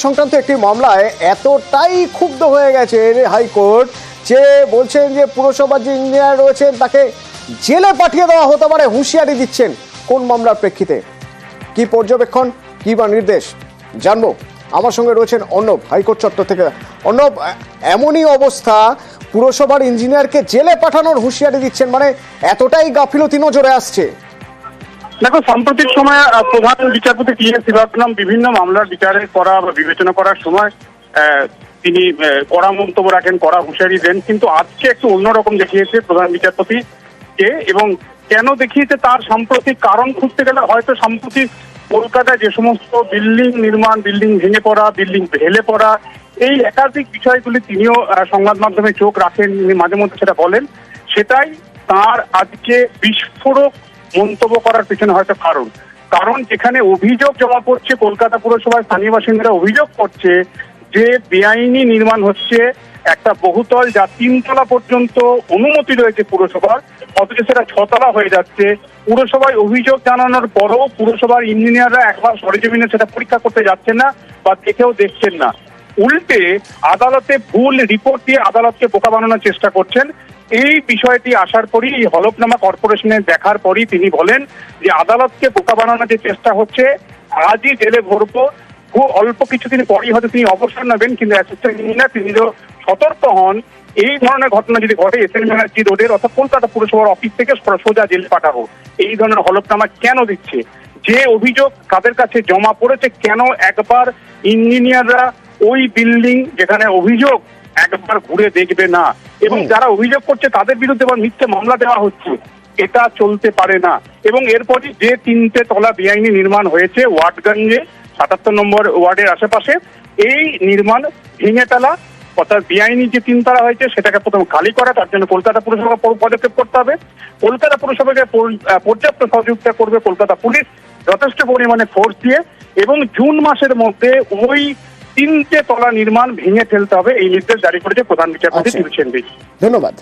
সংক্রান্ত একটি মামলায় এতটাই ক্ষুব্ধ হয়ে গেছে হাইকোর্ট যে বলছেন যে পুরসভার যে ইঞ্জিনিয়ার রয়েছেন তাকে জেলে পাঠিয়ে দেওয়া হতে পারে, হুঁশিয়ারি দিচ্ছেন। কোন মামলার প্রেক্ষিতে, কি পর্যবেক্ষণ, কি বা নির্দেশ জানবো। আমার সঙ্গে রয়েছেন অর্ণব, হাইকোর্ট চত্বর থেকে। অর্ণব, এমনই অবস্থা, পুরসভার ইঞ্জিনিয়ারকে জেলে পাঠানোর হুঁশিয়ারি দিচ্ছেন, মানে এতটাই গাফিলতি নজরে আসছে। দেখো, সাম্প্রতিক সময়ে প্রধান বিচারপতি টি.এস. শিবরত্নম বিভিন্ন মামলার বিচারে করা বা বিবেচনা করার সময় তিনি কড়া মন্তব্য রাখেন, কড়া হুঁশিয়ারি দেন। কিন্তু আজকে একটু অন্যরকম দেখিয়েছে প্রধান বিচারপতি কে, এবং কেন দেখিয়েছে তার সাম্প্রতিক কারণ খুঁজতে গেলে হয়তো সাম্প্রতিক কলকাতায় যে সমস্ত বিল্ডিং নির্মাণ, বিল্ডিং ভেঙে পড়া, বিল্ডিং ঢেলে পড়া, এই একাধিক বিষয়গুলি তিনিও সংবাদ মাধ্যমে চোখ রাখেন, মাঝে মধ্যে সেটা বলেন। সেটাই তার আজকে বিস্ফোরক মন্তব্য করার পিছনে হয়তো কারণ যেখানে অভিযোগ জমা পড়ছে, কলকাতা পুরসভার স্থানীয় বাসিন্দারা অভিযোগ করছে যে বেআইনি নির্মাণ হচ্ছে একটা বহুতল, যা 3 তলা পর্যন্ত অনুমতি রয়েছে পুরসভার, অথচ সেটা 6 তলা হয়ে যাচ্ছে। পুরসভায় অভিযোগ জানানোর পরও পুরসভার ইঞ্জিনিয়াররা একবার সরেজমিনে সেটা পরীক্ষা করতে যাচ্ছেন না বা দেখছেন না। উল্টে আদালতে ভুল রিপোর্ট দিয়ে আদালতকে বোকা বানানোর চেষ্টা করছেন। এই বিষয়টি আসার পরই, এই হলফনামা কর্পোরেশনের দেখার পরই তিনি বলেন যে আদালতকে বোকা বানানোর যে চেষ্টা হচ্ছে, আজই জেলে ভরবো। খুব অল্প কিছুদিন পরই হয়তো তিনি অবসর নেবেন, কিন্তু অ্যাসিস্ট্যান্ট ইঞ্জিনিয়ার তিনি সতর্ক হন, এই ধরনের ঘটনা যদি ঘটে এস এন ব্যানার্জি রোডের অর্থাৎ কলকাতা পুরসভার অফিস থেকে সোজা জেলে পাঠাবো। এই ধরনের হলফনামা কেন দিচ্ছে, যে অভিযোগ তাদের কাছে জমা পড়েছে, কেন একবার ইঞ্জিনিয়াররা ওই বিল্ডিং যেখানে অভিযোগ একবার ঘুরে দেখবে না, এবং যারা অভিযোগ করছে তাদের বিরুদ্ধে আবার মিথ্যে মামলা দেওয়া হচ্ছে। এটা চলতে পারে না। এবং এরপরই যে 3টে তলা বেআইনি নির্মাণ হয়েছে ওয়ার্ডগঞ্জে 77 নম্বর ওয়ার্ডের আশেপাশে, এই নির্মাণ ভেঙে ফেলা, অর্থাৎ বেআইনি যে 3 তলা হয়েছে সেটাকে প্রথম খালি করা, তার জন্য কলকাতা পুরসভা পদক্ষেপ করতে হবে। কলকাতা পুরসভাকে পর্যাপ্ত সহযোগিতা করবে কলকাতা পুলিশ যথেষ্ট পরিমাণে ফোর্স দিয়ে, এবং জুন মাসের মধ্যে ওই 3টে তলা নির্মাণ ভেঙে ফেলতে হবে, এই নির্দেশ জারি করেছে প্রধান বিচারপতি। ধন্যবাদ।